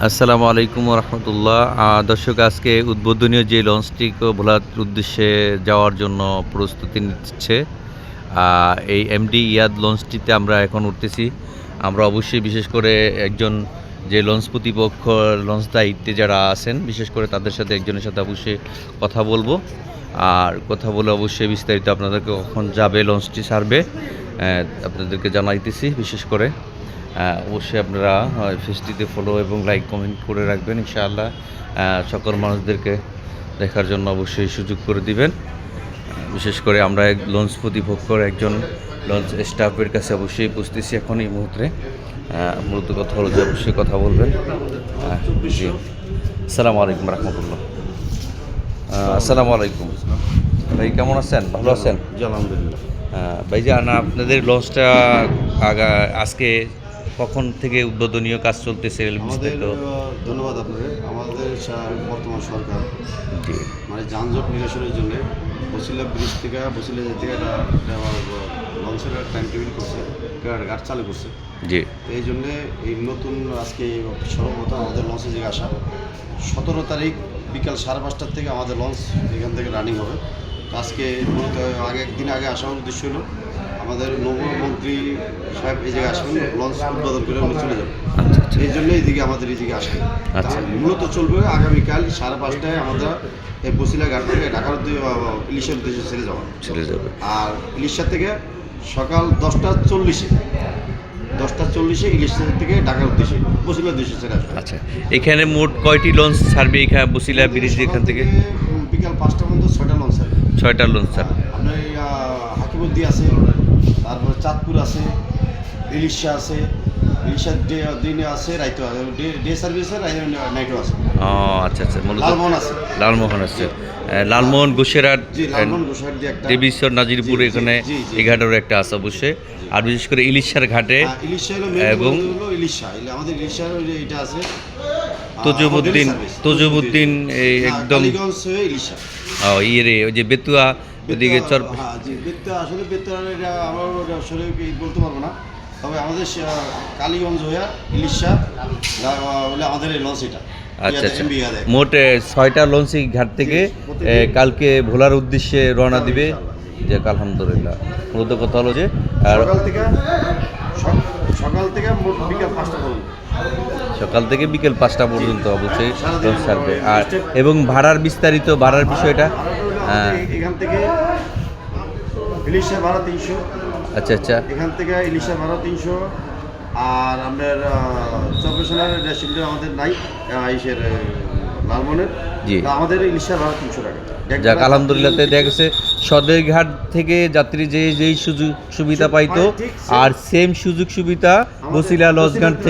আসসালামু আলাইকুম রহমতুল্লাহ। দর্শক, আজকে উদ্বোধনীয় যে লঞ্চটিকে ভোলার উদ্দেশ্যে যাওয়ার জন্য প্রস্তুতি নিচ্ছে, এই এমডি ইয়াদ লঞ্চটিতে আমরা এখন উঠতেছি। আমরা অবশ্যই বিশেষ করে একজন যে লঞ্চ প্রতিপক্ষ, লঞ্চ দায়িত্বে যারা আছেন, বিশেষ করে তাদের সাথে একজনের সাথে অবশ্যই কথা বলবো। আর কথা বলে অবশ্যই বিস্তারিত আপনাদেরকে কখন যাবে লঞ্চটি ছাড়বে আপনাদেরকে জানাইতেছি। বিশেষ করে অবশ্যই আপনারা ফেসটিতে ফলো এবং লাইক কমেন্ট করে রাখবেন। ইনশাআল্লাহ সকল মানুষদেরকে দেখার জন্য অবশ্যই সুযোগ করে দিবেন। বিশেষ করে আমরা লঞ্চ প্রতিপক্ষর একজন লঞ্চ স্টাফের কাছে অবশ্যই বুঝতেছি এখন এই মুহূর্তে। মূলত কথা হলো যে অবশ্যই কথা বলবেন। জি, আসসালামু আলাইকুম রহমতুল্লাহ। আসসালামু আলাইকুম ভাই, কেমন আছেন? ভালো আছেন? জি, আলহামদুলিল্লাহ। ভাইজান, আপনাদের লঞ্চটা আজকে কখন থেকে উদ্বোধনীয় কাজ চলতেছে? আমাদের ধন্যবাদ আপনাদের। আমাদের বর্তমান সরকার জি মানে যানজট নিরসনের জন্য বসিলা ব্রিজ থেকে বসিলা থেকে একটা লঞ্চের টাইম টেবিল করছে, ঘাট চালু করছে। জি তো এই জন্যে এই নতুন আজকে সর্বপ্রথম আমাদের লঞ্চের দিকে আসা 17 তারিখ বিকাল 5:30 থেকে আমাদের লঞ্চ এখান থেকে রানিং হবে। তো আজকে মূলত একদিন আগে আসার উদ্দেশ্য হলো আমাদের নবমন্ত্রী সাহেব এই জায়গায় আসবেন, লঞ্চ উদ্বোধন করে উনি চলে যাবেন। এই জন্য এইদিকে আমাদের এইদিকে আসবে। আচ্ছা। মূলত চলবে আগামীকাল 5:30টায় আমরা এই বসিলা ঘাট থেকে ঢাকার ইলিশের উদ্দেশ্যে ছেড়ে যাবে। আর ইলিশা থেকে সকাল 10:40-এ ইলিশা থেকে ঢাকার উদ্দেশ্যে বসিলার উদ্দেশ্যে ছেড়ে আসবে। আচ্ছা, এখানে মোট কয়টি লঞ্চ ছাড়বে এখানে বসিলা ব্রিজ এখান থেকে? বিকাল 5টা পর্যন্ত 6টা লঞ্চ ছাড়বে। 6টা লঞ্চ ছাড়বে। আপনার হাকিমুদ্দি আছে, তারপরে চাঁদপুর আছে, ইলিশা আছে, ইলিশার দিনে আছে, রাইতো আছে, ডে সার্ভিসের নাইটও আছে। ও আচ্ছা আচ্ছা, লালমোহন আছে। লালমোহন আছে। লালমোহন গোসেরাট, লালমোহন গোসাইট দিয়ে একটা, দেবীশ্বর নাজিরপুর এখানে এই ঘাটেরও একটা আছে অবশ্যই। আর বিশেষ করে ইলিশার ঘাটে ইলিশা এবং ইলিশা আমাদের ইলিশার এটা আছে তজুবুদ্দিন এই একদম ইলিশা। ইয়ে ওই যে বেতুয়া ওদিকে চর। হ্যাঁ জি, বেতুয়া আসলে বেতুয়া এটা আমার আসলে বলতে পারবো না, তবে আমাদের কালীগঞ্জ হইয়া ইলিশা বলে আমাদের এই লঞ্চ এটা। আচ্ছা আচ্ছা, মোট 6টা লঞ্চই ঘাট থেকে কালকে ভোলার উদ্দেশ্যে রওনা দিবে। যে আলহামদুলিল্লাহ, মূলত কথা হলো যে সকাল থেকে বিকাল 5টা পর্যন্ত, সকাল থেকে বিকেল 5টা পর্যন্ত অবশ্যই লঞ্চ ছাড়বে। আর এবং ভাড়ার ভাড়ার বিষয়টা এখান থেকে ইলিশা ভাড়া 300। আচ্ছা আচ্ছা, এখান থেকে ইলিশা ভাড়া 300। আর আপনার চব্বিশের রেস্টুরেন্টে আমাদের নাই ইসের লালমনের, জি আমাদের ইলিশা ভাড়া 300 টাকা। যাক আলহামদুলিল্লাহ, দেখা গেছে সদরঘাট থেকে যাত্রী যেই সুযোগ সুবিধা পাইতো আর সেম সুযোগ সুবিধা বসিলা লঞ্চঘাট